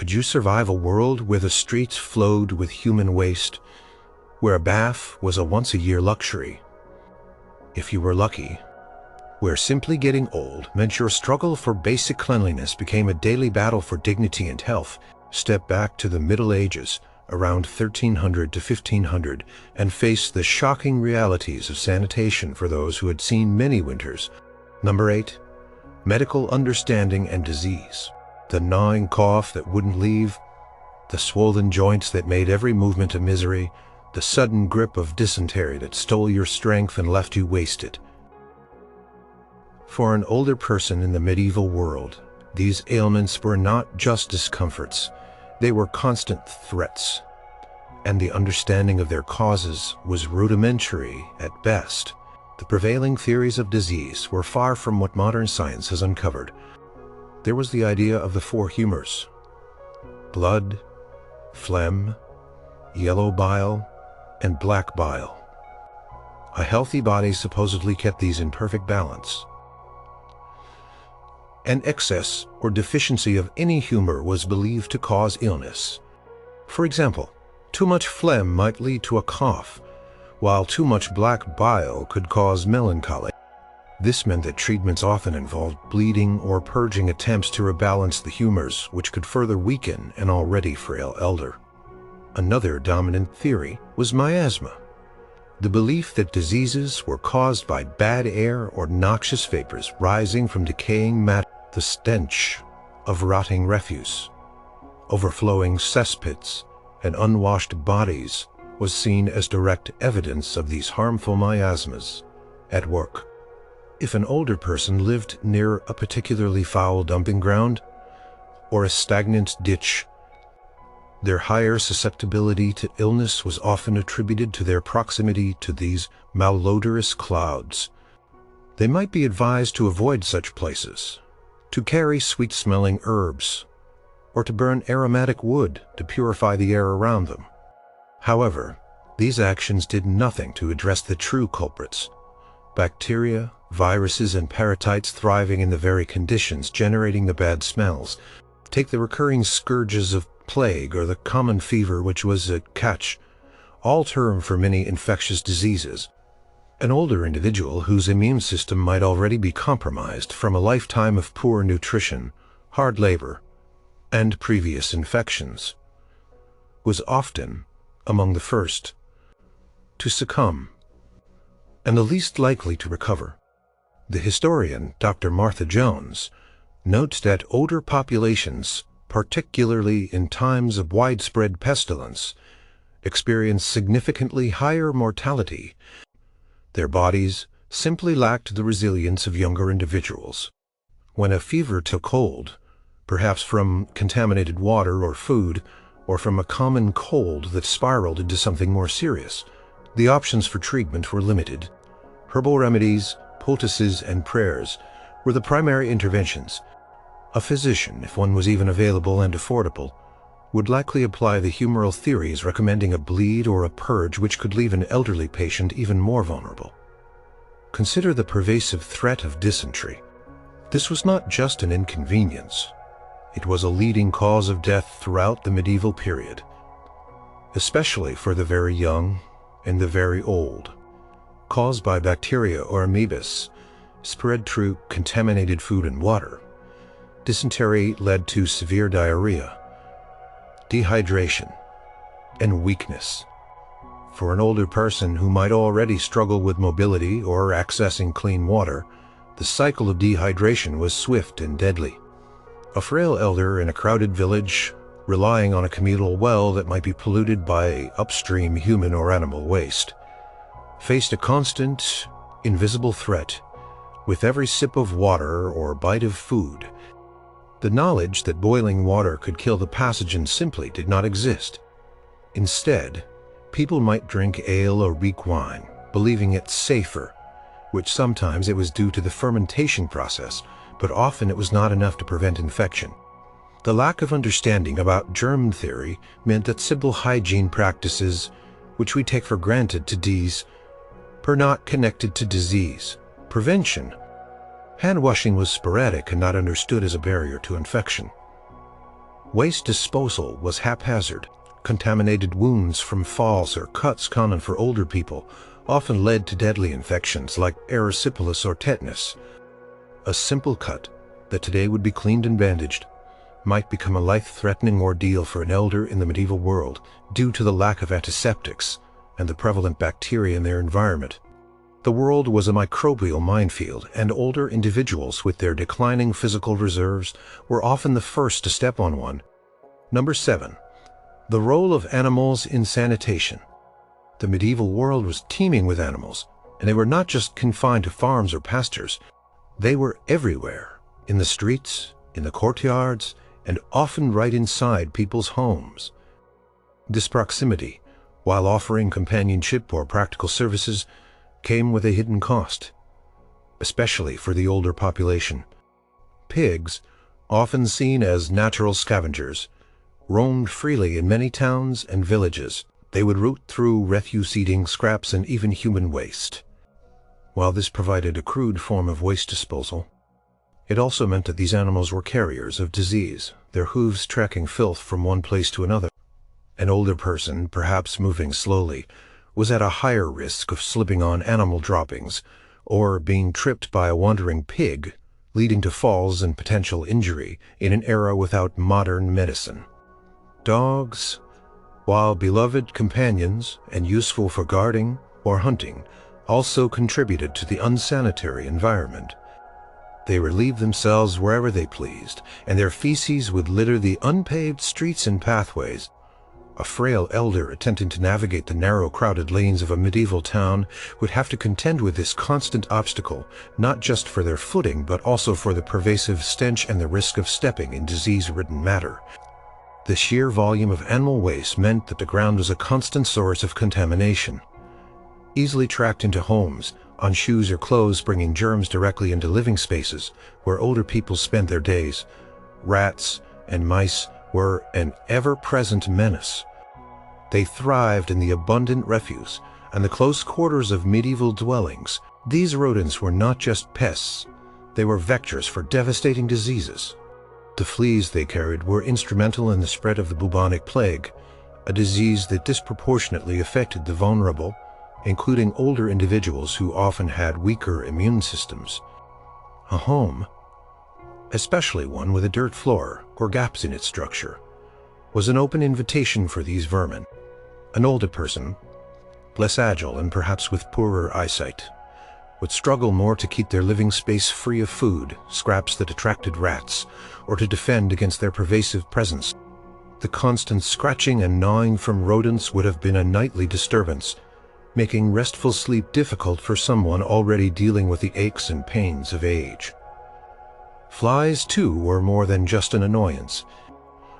Could you survive a world where the streets flowed with human waste, where a bath was a once-a-year luxury? If you were lucky, where simply getting old meant your struggle for basic cleanliness became a daily battle for dignity and health. Step back to the Middle Ages, around 1300 to 1500, and face the shocking realities of sanitation for those who had seen many winters. Number 8. Medical understanding and disease. The gnawing cough that wouldn't leave, the swollen joints that made every movement a misery, the sudden grip of dysentery that stole your strength and left you wasted. For an older person in the medieval world, these ailments were not just discomforts, they were constant threats, and the understanding of their causes was rudimentary at best. The prevailing theories of disease were far from what modern science has uncovered. There was the idea of the four humors: blood, phlegm, yellow bile, and black bile. A healthy body supposedly kept these in perfect balance. An excess or deficiency of any humor was believed to cause illness. For example, too much phlegm might lead to a cough, while too much black bile could cause melancholy. This meant that treatments often involved bleeding or purging attempts to rebalance the humors, which could further weaken an already frail elder. Another dominant theory was miasma, the belief that diseases were caused by bad air or noxious vapors rising from decaying matter. The stench of rotting refuse, overflowing cesspits, and unwashed bodies was seen as direct evidence of these harmful miasmas at work. If an older person lived near a particularly foul dumping ground or a stagnant ditch, their higher susceptibility to illness was often attributed to their proximity to these malodorous clouds. They might be advised to avoid such places, to carry sweet-smelling herbs, or to burn aromatic wood to purify the air around them. However, these actions did nothing to address the true culprits: bacteria, viruses, and parasites thriving in the very conditions generating the bad smells. Take the recurring scourges of plague or the common fever, which was a catch-all term for many infectious diseases. An older individual whose immune system might already be compromised from a lifetime of poor nutrition, hard labor, and previous infections was often among the first to succumb and the least likely to recover. The historian Dr. Martha Jones notes that older populations, particularly in times of widespread pestilence, experience significantly higher mortality. Their bodies simply lacked the resilience of younger individuals. When a fever took hold, perhaps from contaminated water or food, or from a common cold that spiraled into something more serious, the options for treatment were limited. Herbal remedies, poultices, and prayers were the primary interventions. A physician, if one was even available and affordable, would likely apply the humoral theories recommending a bleed or a purge, which could leave an elderly patient even more vulnerable. Consider the pervasive threat of dysentery. This was not just an inconvenience. It was a leading cause of death throughout the medieval period, especially for the very young and the very old. Caused by bacteria or amoebas, spread through contaminated food and water, dysentery led to severe diarrhea, dehydration, and weakness. For an older person who might already struggle with mobility or accessing clean water, the cycle of dehydration was swift and deadly. A frail elder in a crowded village, relying on a communal well that might be polluted by upstream human or animal waste, faced a constant, invisible threat with every sip of water or bite of food. The knowledge that boiling water could kill the pathogen simply did not exist. Instead, people might drink ale or weak wine, believing it safer, which sometimes it was due to the fermentation process, but often it was not enough to prevent infection. The lack of understanding about germ theory meant that simple hygiene practices, which we take for granted today, were not connected to disease prevention. Hand washing was sporadic and not understood as a barrier to infection. Waste disposal was haphazard. Contaminated wounds from falls or cuts common for older people often led to deadly infections like erysipelas or tetanus. A simple cut that today would be cleaned and bandaged might become a life-threatening ordeal for an elder in the medieval world due to the lack of antiseptics and the prevalent bacteria in their environment. The world was a microbial minefield, and older individuals with their declining physical reserves were often the first to step on one. Number 7. The role of animals in sanitation. The medieval world was teeming with animals, and they were not just confined to farms or pastures. They were everywhere, in the streets, in the courtyards, and often right inside people's homes. This proximity, while offering companionship or practical services, came with a hidden cost, especially for the older population. Pigs, often seen as natural scavengers, roamed freely in many towns and villages. They would root through refuse-eating scraps and even human waste. While this provided a crude form of waste disposal, it also meant that these animals were carriers of disease, their hooves tracking filth from one place to another. An older person, perhaps moving slowly, was at a higher risk of slipping on animal droppings or being tripped by a wandering pig, leading to falls and potential injury in an era without modern medicine. Dogs, while beloved companions and useful for guarding or hunting, also contributed to the unsanitary environment. They relieved themselves wherever they pleased, and their feces would litter the unpaved streets and pathways. A frail elder attempting to navigate the narrow, crowded lanes of a medieval town would have to contend with this constant obstacle, not just for their footing, but also for the pervasive stench and the risk of stepping in disease-ridden matter. The sheer volume of animal waste meant that the ground was a constant source of contamination. Easily tracked into homes, on shoes or clothes, bringing germs directly into living spaces where older people spent their days, rats and mice were an ever-present menace. They thrived in the abundant refuse and the close quarters of medieval dwellings. These rodents were not just pests, they were vectors for devastating diseases. The fleas they carried were instrumental in the spread of the bubonic plague, a disease that disproportionately affected the vulnerable, including older individuals who often had weaker immune systems. A home, especially one with a dirt floor or gaps in its structure, was an open invitation for these vermin. An older person, less agile and perhaps with poorer eyesight, would struggle more to keep their living space free of food, scraps that attracted rats, or to defend against their pervasive presence. The constant scratching and gnawing from rodents would have been a nightly disturbance, making restful sleep difficult for someone already dealing with the aches and pains of age. Flies, too, were more than just an annoyance.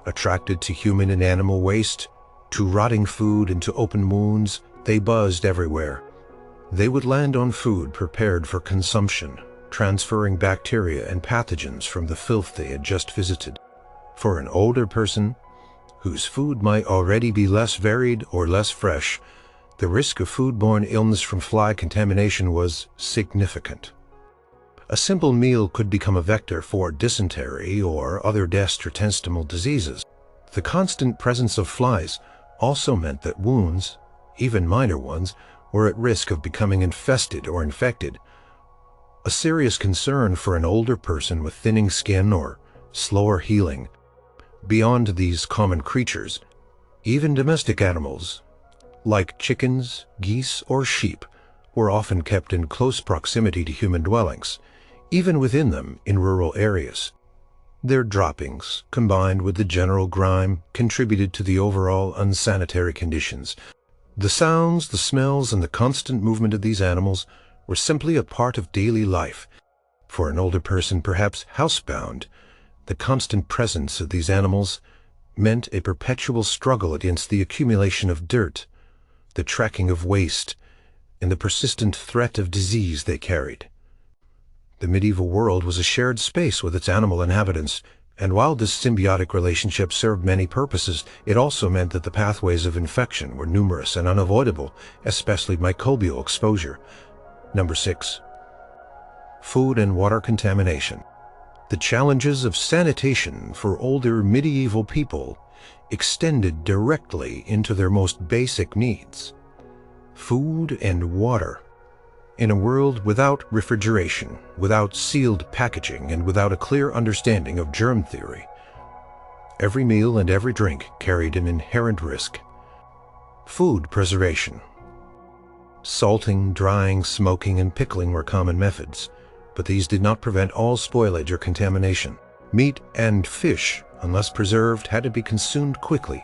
Attracted to human and animal waste, to rotting food and to open wounds, they buzzed everywhere. They would land on food prepared for consumption, transferring bacteria and pathogens from the filth they had just visited. For an older person, whose food might already be less varied or less fresh, the risk of foodborne illness from fly contamination was significant. A simple meal could become a vector for dysentery or other gastrointestinal diseases. The constant presence of flies also meant that wounds, even minor ones, were at risk of becoming infested or infected, a serious concern for an older person with thinning skin or slower healing. Beyond these common creatures, even domestic animals, like chickens, geese, or sheep, were often kept in close proximity to human dwellings, even within them in rural areas. Their droppings, combined with the general grime, contributed to the overall unsanitary conditions. The sounds, the smells, and the constant movement of these animals were simply a part of daily life. For an older person, perhaps housebound, the constant presence of these animals meant a perpetual struggle against the accumulation of dirt, the tracking of waste, and the persistent threat of disease they carried. The medieval world was a shared space with its animal inhabitants, and while this symbiotic relationship served many purposes, it also meant that the pathways of infection were numerous and unavoidable, especially microbial exposure. Number 6. Food and water contamination. The challenges of sanitation for older medieval people extended directly into their most basic needs: food and water. In a world without refrigeration, without sealed packaging, and without a clear understanding of germ theory, every meal and every drink carried an inherent risk. Food preservation. Salting, drying, smoking, and pickling were common methods, but these did not prevent all spoilage or contamination. Meat and fish, unless preserved, had to be consumed quickly.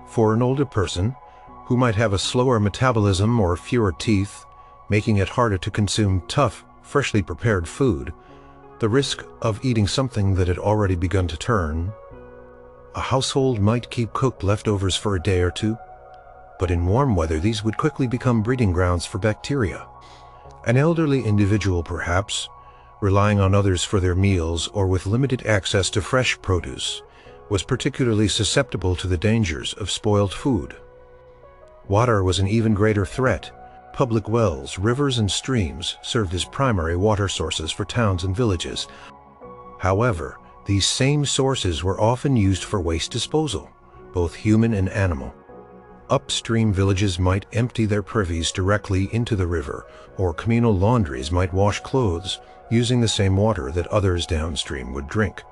For an older person, who might have a slower metabolism or fewer teeth, making it harder to consume tough, freshly prepared food, the risk of eating something that had already begun to turn. A household might keep cooked leftovers for a day or two, but in warm weather these would quickly become breeding grounds for bacteria. An elderly individual, perhaps, relying on others for their meals or with limited access to fresh produce, was particularly susceptible to the dangers of spoiled food. Water was an even greater threat. Public wells, rivers, and streams served as primary water sources for towns and villages. However, these same sources were often used for waste disposal, both human and animal. Upstream villages might empty their privies directly into the river, or communal laundries might wash clothes using the same water that others downstream would drink.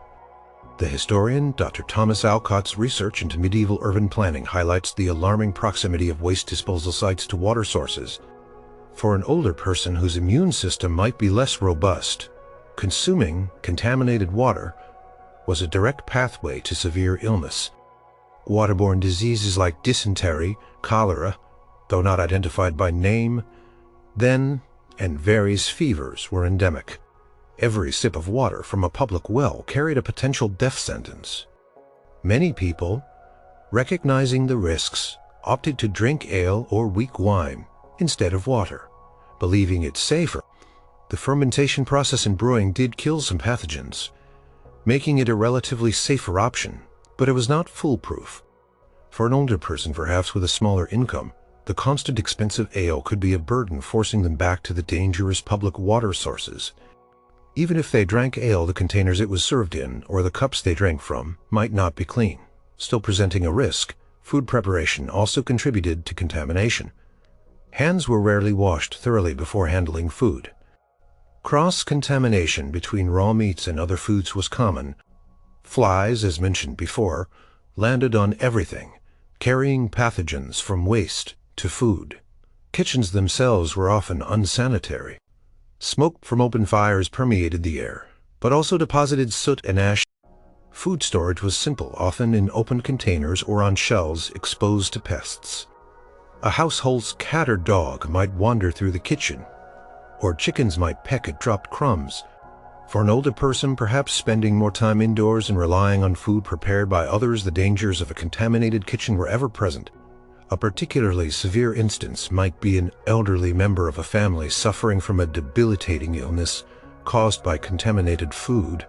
The historian Dr. Thomas Alcott's research into medieval urban planning highlights the alarming proximity of waste disposal sites to water sources. For an older person whose immune system might be less robust, consuming contaminated water was a direct pathway to severe illness. Waterborne diseases like dysentery, cholera, though not identified by name, then, and various fevers were endemic. Every sip of water from a public well carried a potential death sentence. Many people, recognizing the risks, opted to drink ale or weak wine instead of water, believing it safer. The fermentation process in brewing did kill some pathogens, making it a relatively safer option, but it was not foolproof. For an older person, perhaps with a smaller income, the constant expense of ale could be a burden, forcing them back to the dangerous public water sources. Even if they drank ale, the containers it was served in, or the cups they drank from, might not be clean, still presenting a risk. Food preparation also contributed to contamination. Hands were rarely washed thoroughly before handling food. Cross-contamination between raw meats and other foods was common. Flies, as mentioned before, landed on everything, carrying pathogens from waste to food. Kitchens themselves were often unsanitary. Smoke from open fires permeated the air, but also deposited soot and ash. Food storage was simple, often in open containers or on shelves exposed to pests. A household's cat or dog might wander through the kitchen, or chickens might peck at dropped crumbs. For an older person, perhaps spending more time indoors and relying on food prepared by others, the dangers of a contaminated kitchen were ever present. A particularly severe instance might be an elderly member of a family suffering from a debilitating illness caused by contaminated food,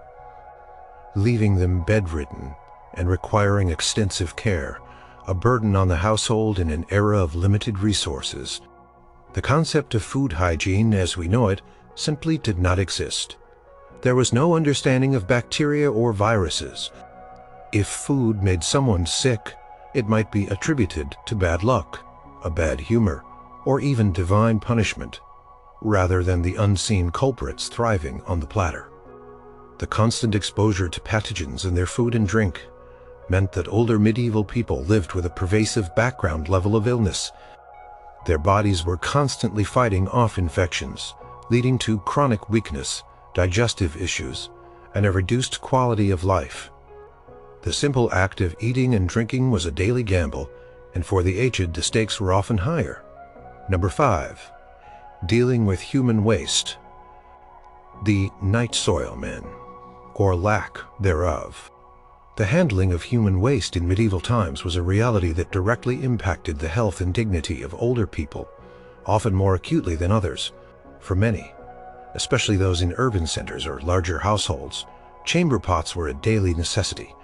leaving them bedridden and requiring extensive care, a burden on the household in an era of limited resources. The concept of food hygiene as we know it simply did not exist. There was no understanding of bacteria or viruses. If food made someone sick, it might be attributed to bad luck, a bad humor, or even divine punishment, rather than the unseen culprits thriving on the platter. The constant exposure to pathogens in their food and drink meant that older medieval people lived with a pervasive background level of illness. Their bodies were constantly fighting off infections, leading to chronic weakness, digestive issues, and a reduced quality of life. The simple act of eating and drinking was a daily gamble, and for the aged the stakes were often higher. Number 5. Dealing with human waste. The night soil men, or lack thereof. The handling of human waste in medieval times was a reality that directly impacted the health and dignity of older people, often more acutely than others. For many, especially those in urban centers or larger households, chamber pots were a daily necessity.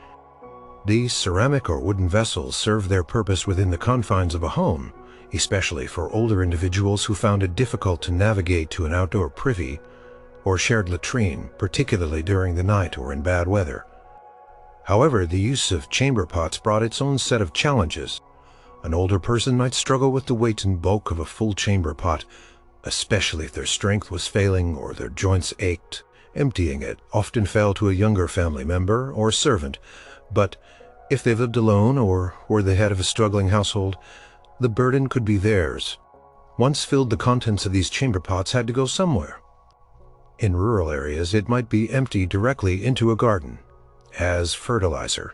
These ceramic or wooden vessels served their purpose within the confines of a home, especially for older individuals who found it difficult to navigate to an outdoor privy, or shared latrine, particularly during the night or in bad weather. However, the use of chamber pots brought its own set of challenges. An older person might struggle with the weight and bulk of a full chamber pot, especially if their strength was failing or their joints ached. Emptying it often fell to a younger family member or servant, but if they lived alone or were the head of a struggling household, the burden could be theirs. Once filled, the contents of these chamber pots had to go somewhere. In rural areas, it might be emptied directly into a garden as fertilizer,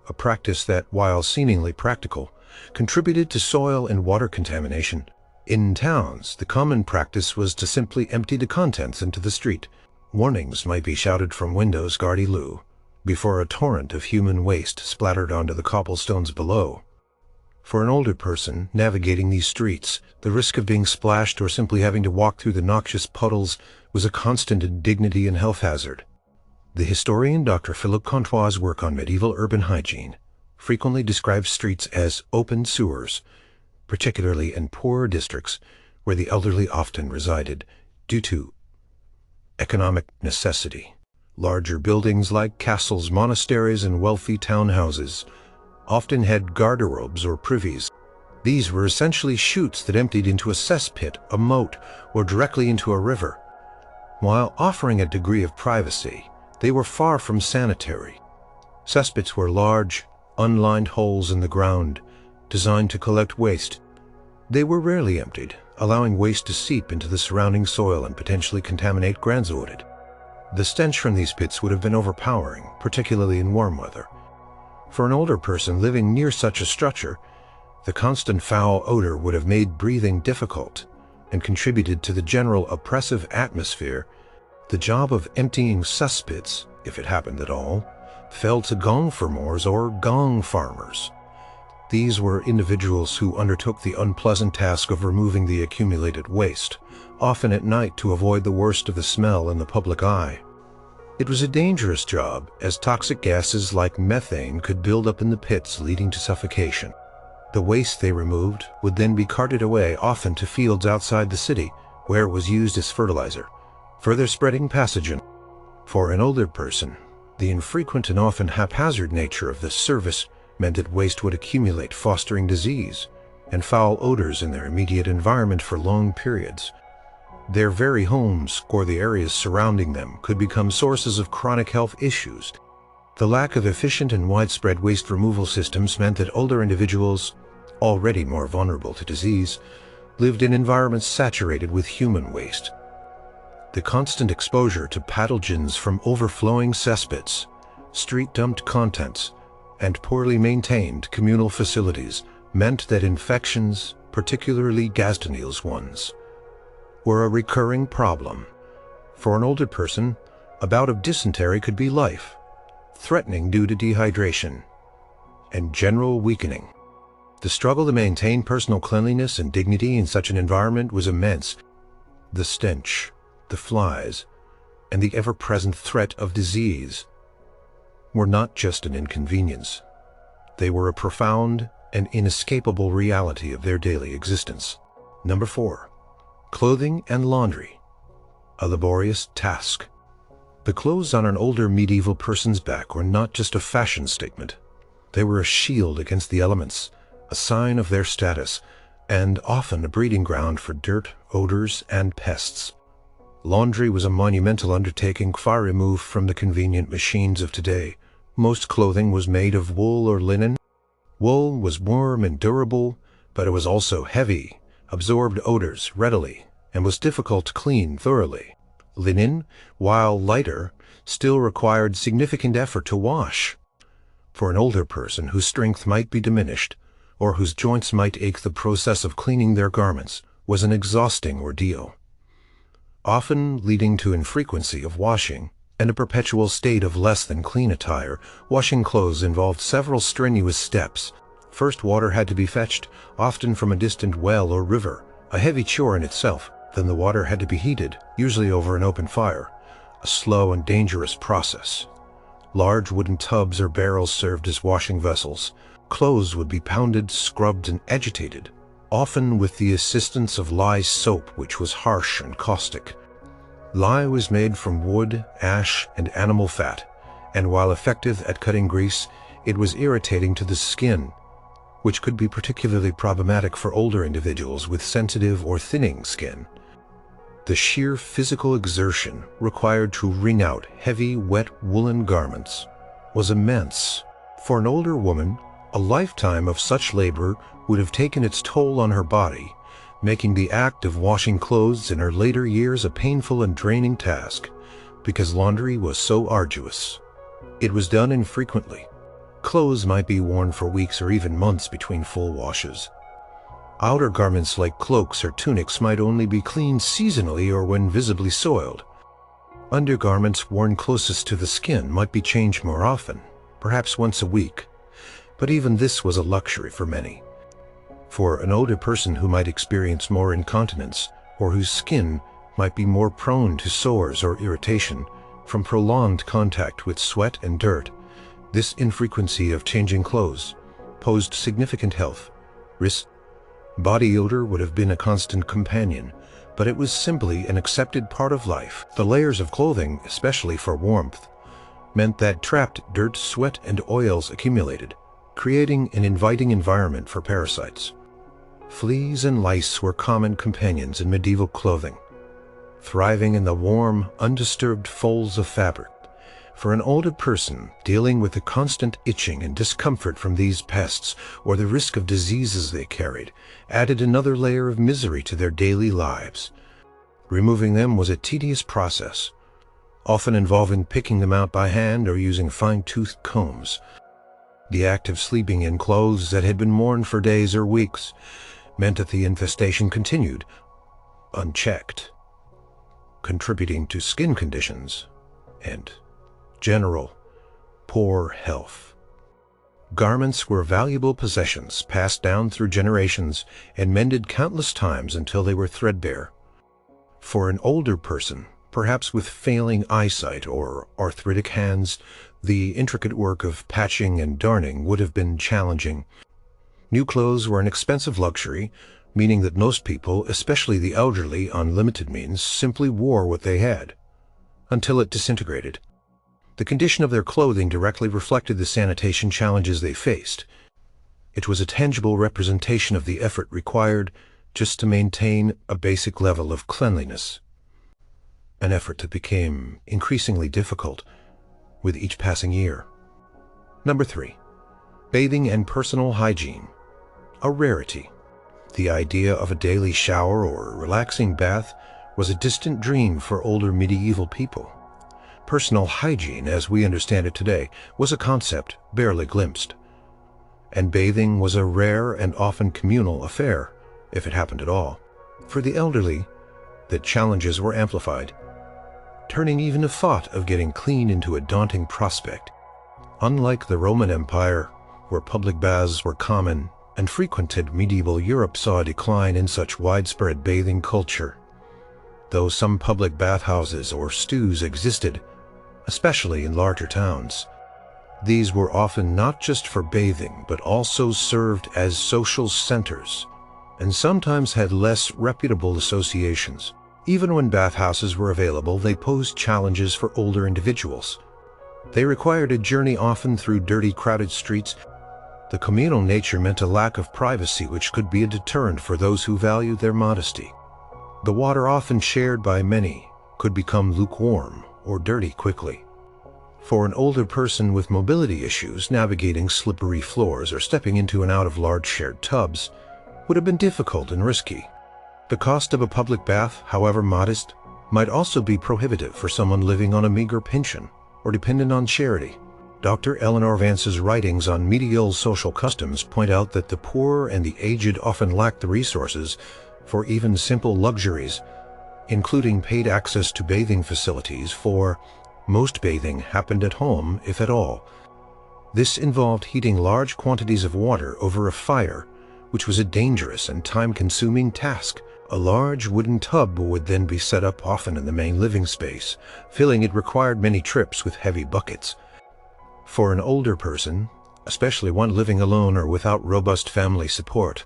a practice that, while seemingly practical, contributed to soil and water contamination. In towns, the common practice was to simply empty the contents into the street. Warnings might be shouted from windows gardy-loo before a torrent of human waste splattered onto the cobblestones below. For an older person navigating these streets, the risk of being splashed or simply having to walk through the noxious puddles was a constant indignity and health hazard. The historian Dr. Philip Contois' work on medieval urban hygiene frequently describes streets as open sewers, particularly in poorer districts where the elderly often resided due to economic necessity. Larger buildings like castles, monasteries, and wealthy townhouses often had garderobes or privies. These were essentially chutes that emptied into a cesspit, a moat, or directly into a river. While offering a degree of privacy, they were far from sanitary. Cesspits were large, unlined holes in the ground, designed to collect waste. They were rarely emptied, allowing waste to seep into the surrounding soil and potentially contaminate groundwater. The stench from these pits would have been overpowering, particularly in warm weather. For an older person living near such a structure, the constant foul odor would have made breathing difficult and contributed to the general oppressive atmosphere. The job of emptying cesspits, if it happened at all, fell to gongfermors or gong farmers. These were individuals who undertook the unpleasant task of removing the accumulated waste, often at night to avoid the worst of the smell in the public eye. It was a dangerous job, as toxic gases like methane could build up in the pits, leading to suffocation. The waste they removed would then be carted away, often to fields outside the city, where it was used as fertilizer, further spreading pathogen. For an older person, the infrequent and often haphazard nature of this service meant that waste would accumulate, fostering disease and foul odors in their immediate environment for long periods. Their very homes or the areas surrounding them could become sources of chronic health issues. The lack of efficient and widespread waste removal systems meant that older individuals, already more vulnerable to disease, lived in environments saturated with human waste. The constant exposure to pathogens from overflowing cesspits, street-dumped contents, and poorly maintained communal facilities meant that infections, particularly Gasdeniel's ones, were a recurring problem. For an older person, a bout of dysentery could be life-threatening due to dehydration and general weakening. The struggle to maintain personal cleanliness and dignity in such an environment was immense. The stench, the flies, and the ever-present threat of disease were not just an inconvenience. They were a profound and inescapable reality of their daily existence. Number 4. Clothing and laundry, a laborious task. The clothes on an older medieval person's back were not just a fashion statement. They were a shield against the elements, a sign of their status, and often a breeding ground for dirt, odors, and pests. Laundry was a monumental undertaking far removed from the convenient machines of today. Most clothing was made of wool or linen. Wool was warm and durable, but it was also heavy, absorbed odors readily, and was difficult to clean thoroughly. Linen, while lighter, still required significant effort to wash. For an older person whose strength might be diminished, or whose joints might ache, the process of cleaning their garments was an exhausting ordeal, often leading to infrequency of washing and a perpetual state of less than clean attire. Washing clothes involved several strenuous steps. First, water had to be fetched, often from a distant well or river, a heavy chore in itself. Then the water had to be heated, usually over an open fire, a slow and dangerous process. Large wooden tubs or barrels served as washing vessels. Clothes would be pounded, scrubbed, and agitated, often with the assistance of lye soap, which was harsh and caustic. Lye was made from wood, ash, and animal fat, and while effective at cutting grease, it was irritating to the skin, which could be particularly problematic for older individuals with sensitive or thinning skin. The sheer physical exertion required to wring out heavy, wet woolen garments was immense. For an older woman, a lifetime of such labor would have taken its toll on her body, making the act of washing clothes in her later years a painful and draining task, because laundry was so arduous. It was done infrequently. Clothes might be worn for weeks or even months between full washes. Outer garments like cloaks or tunics might only be cleaned seasonally or when visibly soiled. Undergarments worn closest to the skin might be changed more often, perhaps once a week, but even this was a luxury for many. For an older person who might experience more incontinence, or whose skin might be more prone to sores or irritation from prolonged contact with sweat and dirt, this infrequency of changing clothes posed significant health risks. Body odor would have been a constant companion, but it was simply an accepted part of life. The layers of clothing, especially for warmth, meant that trapped dirt, sweat, and oils accumulated, creating an inviting environment for parasites. Fleas and lice were common companions in medieval clothing, thriving in the warm, undisturbed folds of fabric. For an older person, dealing with the constant itching and discomfort from these pests, or the risk of diseases they carried, added another layer of misery to their daily lives. Removing them was a tedious process, often involving picking them out by hand or using fine-toothed combs. The act of sleeping in clothes that had been worn for days or weeks meant that the infestation continued, unchecked, contributing to skin conditions and general poor health. Garments were valuable possessions passed down through generations and mended countless times until they were threadbare. For an older person, perhaps with failing eyesight or arthritic hands, the intricate work of patching and darning would have been challenging. New clothes were an expensive luxury, meaning that most people, especially the elderly on limited means, simply wore what they had, until it disintegrated. The condition of their clothing directly reflected the sanitation challenges they faced. It was a tangible representation of the effort required just to maintain a basic level of cleanliness, an effort that became increasingly difficult with each passing year. Number 3. Bathing and personal hygiene. A rarity. The idea of a daily shower or relaxing bath was a distant dream for older medieval people. Personal hygiene, as we understand it today, was a concept barely glimpsed, and bathing was a rare and often communal affair, if it happened at all. For the elderly, the challenges were amplified, turning even the thought of getting clean into a daunting prospect. Unlike the Roman Empire, where public baths were common and frequented, medieval Europe saw a decline in such widespread bathing culture. Though some public bathhouses or stews existed, especially in larger towns, these were often not just for bathing, but also served as social centers, and sometimes had less reputable associations. Even when bathhouses were available, they posed challenges for older individuals. They required a journey often through dirty, crowded streets. The communal nature meant a lack of privacy, which could be a deterrent for those who valued their modesty. The water, often shared by many, could become lukewarm or dirty quickly. For an older person with mobility issues, navigating slippery floors or stepping into and out of large shared tubs would have been difficult and risky. The cost of a public bath, however modest, might also be prohibitive for someone living on a meager pension or dependent on charity. Dr. Eleanor Vance's writings on medieval social customs point out that the poor and the aged often lacked the resources for even simple luxuries, including paid access to bathing facilities, for most bathing happened at home, if at all. This involved heating large quantities of water over a fire, which was a dangerous and time-consuming task. A large wooden tub would then be set up, often in the main living space. Filling it required many trips with heavy buckets. For an older person, especially one living alone or without robust family support,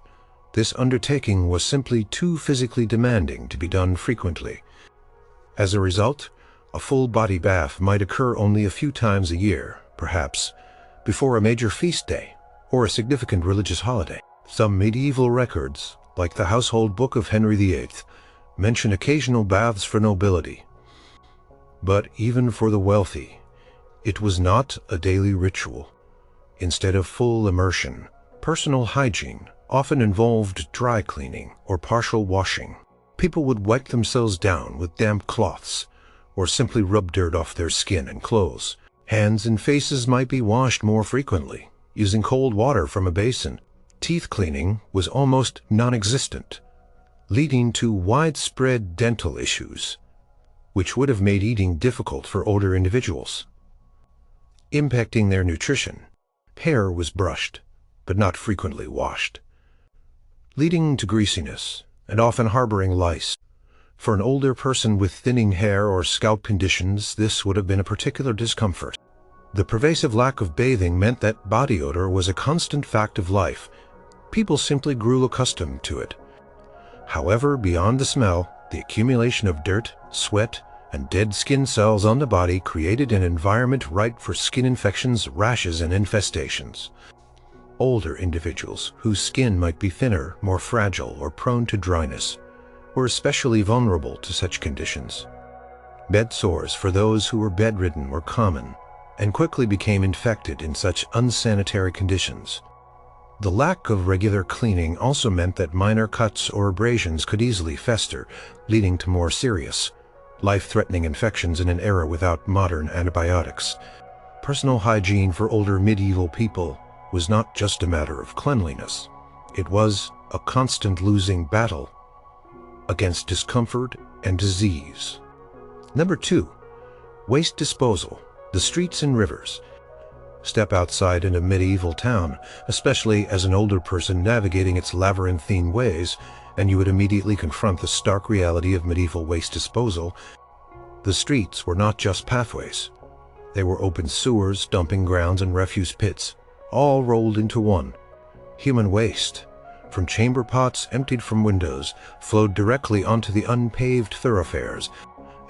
this undertaking was simply too physically demanding to be done frequently. As a result, a full-body bath might occur only a few times a year, perhaps, before a major feast day or a significant religious holiday. Some medieval records, like the Household Book of Henry VIII, mention occasional baths for nobility. But even for the wealthy, it was not a daily ritual. Instead of full immersion, personal hygiene often involved dry cleaning or partial washing. People would wipe themselves down with damp cloths, or simply rub dirt off their skin and clothes. Hands and faces might be washed more frequently, using cold water from a basin. Teeth cleaning was almost non-existent, leading to widespread dental issues, which would have made eating difficult for older individuals. Impacting their nutrition, hair was brushed, but not frequently washed, leading to greasiness and often harboring lice. For an older person with thinning hair or scalp conditions, this would have been a particular discomfort. The pervasive lack of bathing meant that body odor was a constant fact of life. People simply grew accustomed to it. However, beyond the smell, the accumulation of dirt, sweat, and dead skin cells on the body created an environment ripe for skin infections, rashes, and infestations. Older individuals, whose skin might be thinner, more fragile, or prone to dryness, were especially vulnerable to such conditions. Bed sores for those who were bedridden were common, and quickly became infected in such unsanitary conditions. The lack of regular cleaning also meant that minor cuts or abrasions could easily fester, leading to more serious, life-threatening infections in an era without modern antibiotics. Personal hygiene for older medieval people was not just a matter of cleanliness. It was a constant losing battle against discomfort and disease. Number 2, waste disposal, the streets and rivers. Step outside in a medieval town, especially as an older person navigating its labyrinthine ways, and you would immediately confront the stark reality of medieval waste disposal. The streets were not just pathways. They were open sewers, dumping grounds, and refuse pits, all rolled into one. Human waste, from chamber pots emptied from windows, flowed directly onto the unpaved thoroughfares.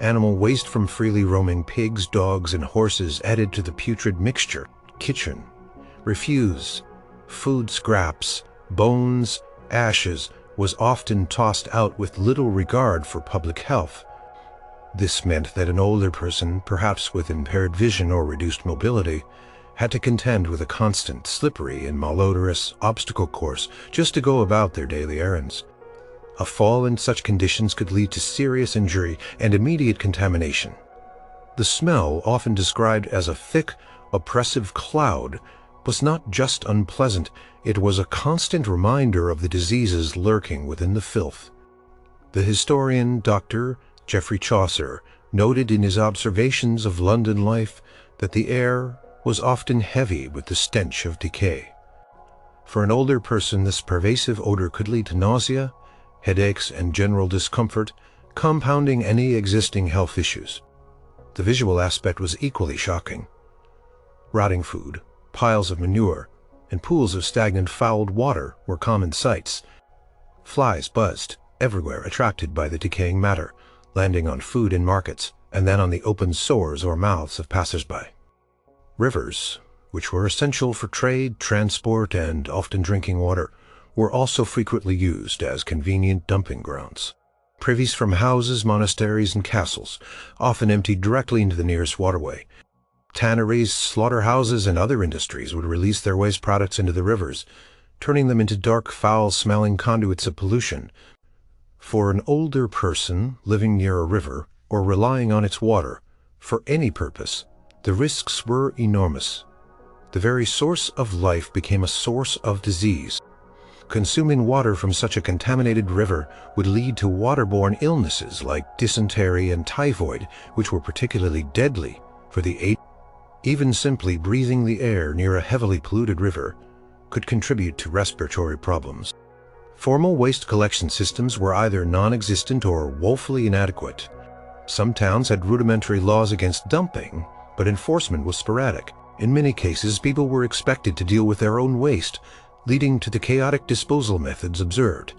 Animal waste from freely roaming pigs, dogs, and horses added to the putrid mixture. Kitchen, refuse, food scraps, bones, ashes was often tossed out with little regard for public health. This meant that an older person, perhaps with impaired vision or reduced mobility, had to contend with a constant, slippery, and malodorous obstacle course just to go about their daily errands. A fall in such conditions could lead to serious injury and immediate contamination. The smell, often described as a thick, oppressive cloud, was not just unpleasant, it was a constant reminder of the diseases lurking within the filth. The historian Dr. Geoffrey Chaucer noted in his observations of London life that the air was often heavy with the stench of decay. For an older person, this pervasive odor could lead to nausea, headaches, and general discomfort, compounding any existing health issues. The visual aspect was equally shocking. Rotting food, piles of manure, and pools of stagnant fouled water were common sights. Flies buzzed everywhere, attracted by the decaying matter, landing on food in markets, and then on the open sores or mouths of passers-by. Rivers, which were essential for trade, transport, and often drinking water, were also frequently used as convenient dumping grounds. Privies from houses, monasteries, and castles often emptied directly into the nearest waterway. Tanneries, slaughterhouses, and other industries would release their waste products into the rivers, turning them into dark, foul-smelling conduits of pollution. For an older person living near a river or relying on its water for any purpose, the risks were enormous. The very source of life became a source of disease. Consuming water from such a contaminated river would lead to waterborne illnesses like dysentery and typhoid, which were particularly deadly for the aged. Even simply breathing the air near a heavily polluted river could contribute to respiratory problems. Formal waste collection systems were either non-existent or woefully inadequate. Some towns had rudimentary laws against dumping, but enforcement was sporadic. In many cases, people were expected to deal with their own waste, leading to the chaotic disposal methods observed.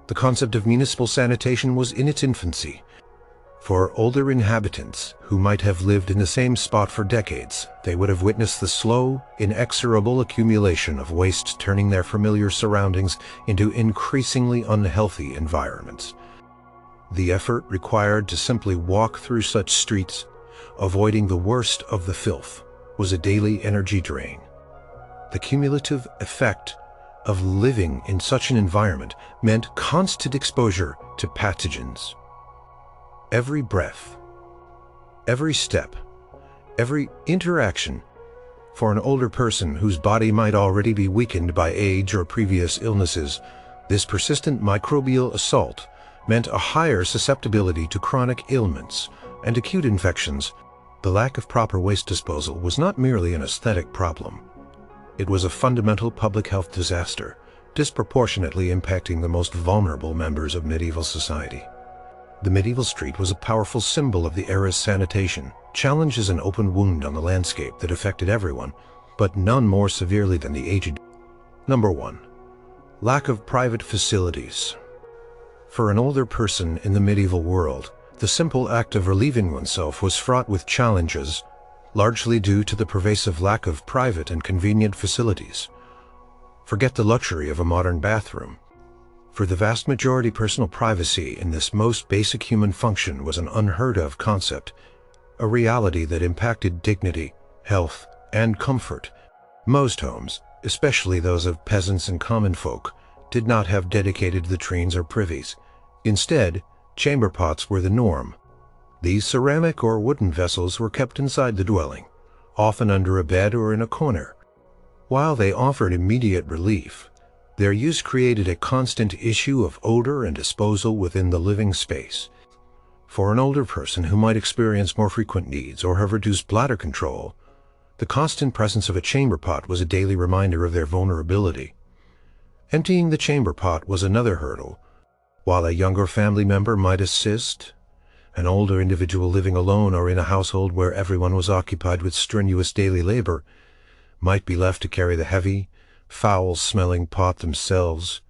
The concept of municipal sanitation was in its infancy. For older inhabitants who might have lived in the same spot for decades, they would have witnessed the slow, inexorable accumulation of waste, turning their familiar surroundings into increasingly unhealthy environments. The effort required to simply walk through such streets, avoiding the worst of the filth, was a daily energy drain. The cumulative effect of living in such an environment meant constant exposure to pathogens. Every breath, every step, every interaction, for an older person whose body might already be weakened by age or previous illnesses, this persistent microbial assault meant a higher susceptibility to chronic ailments and acute infections. The lack of proper waste disposal was not merely an aesthetic problem. It was a fundamental public health disaster, disproportionately impacting the most vulnerable members of medieval society. The medieval street was a powerful symbol of the era's sanitation, challenged as an open wound on the landscape that affected everyone, but none more severely than the aged. Number 1. Lack of private facilities. For an older person in the medieval world, the simple act of relieving oneself was fraught with challenges, largely due to the pervasive lack of private and convenient facilities. Forget the luxury of a modern bathroom. For the vast majority, personal privacy in this most basic human function was an unheard-of concept, a reality that impacted dignity, health, and comfort. Most homes, especially those of peasants and common folk, did not have dedicated latrines or privies. Instead, chamber pots were the norm. These ceramic or wooden vessels were kept inside the dwelling, often under a bed or in a corner. While they offered immediate relief, their use created a constant issue of odor and disposal within the living space. For an older person who might experience more frequent needs or have reduced bladder control, the constant presence of a chamber pot was a daily reminder of their vulnerability. Emptying the chamber pot was another hurdle. While a younger family member might assist, an older individual living alone or in a household where everyone was occupied with strenuous daily labor might be left to carry the heavy, foul-smelling pot themselves.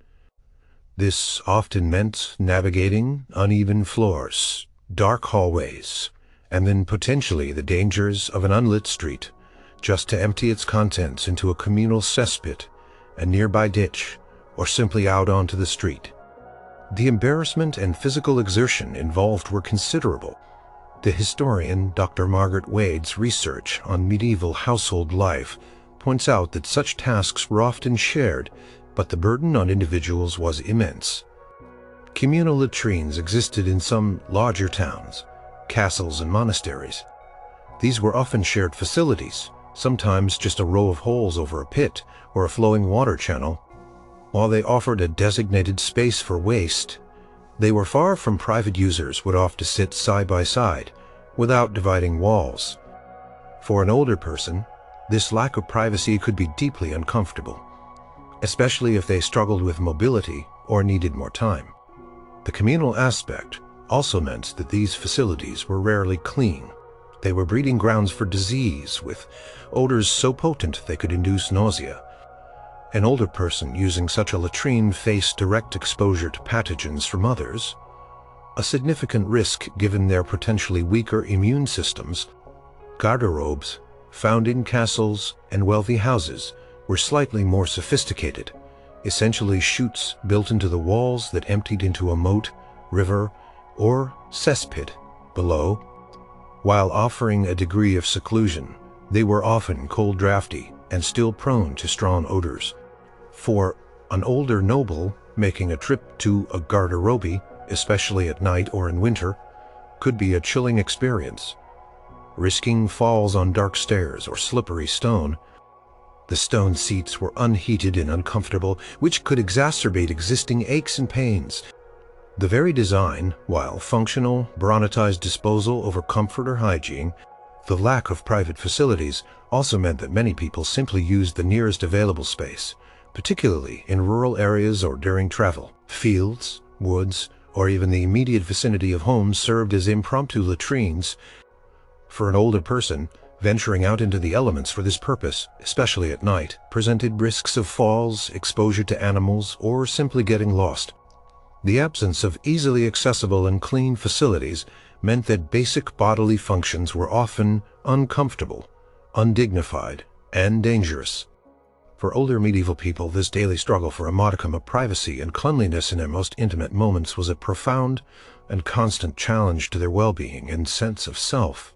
This often meant navigating uneven floors, dark hallways, and then potentially the dangers of an unlit street, just to empty its contents into a communal cesspit, a nearby ditch, or simply out onto the street. The embarrassment and physical exertion involved were considerable. The historian Dr. Margaret Wade's research on medieval household life points out that such tasks were often shared, but the burden on individuals was immense. Communal latrines existed in some larger towns, castles and monasteries. These were often shared facilities, sometimes just a row of holes over a pit or a flowing water channel. While they offered a designated space for waste, they were far from private. Users would often sit side by side, without dividing walls. For an older person, this lack of privacy could be deeply uncomfortable, especially if they struggled with mobility or needed more time. The communal aspect also meant that these facilities were rarely clean. They were breeding grounds for disease, with odors so potent they could induce nausea. An older person using such a latrine faced direct exposure to pathogens from others, a significant risk given their potentially weaker immune systems. Garderobes, found in castles and wealthy houses, were slightly more sophisticated, essentially chutes built into the walls that emptied into a moat, river, or cesspit below. While offering a degree of seclusion, they were often cold, drafty, and still prone to strong odors. For an older noble, making a trip to a garderobe, especially at night or in winter, could be a chilling experience. Risking falls on dark stairs or slippery stone. The stone seats were unheated and uncomfortable, which could exacerbate existing aches and pains. The very design, while functional, prioritized disposal over comfort or hygiene. The lack of private facilities also meant that many people simply used the nearest available space, particularly in rural areas or during travel. Fields, woods, or even the immediate vicinity of homes served as impromptu latrines. For an older person, venturing out into the elements for this purpose, especially at night, presented risks of falls, exposure to animals, or simply getting lost. The absence of easily accessible and clean facilities meant that basic bodily functions were often uncomfortable, undignified, and dangerous. For older medieval people, this daily struggle for a modicum of privacy and cleanliness in their most intimate moments was a profound and constant challenge to their well-being and sense of self.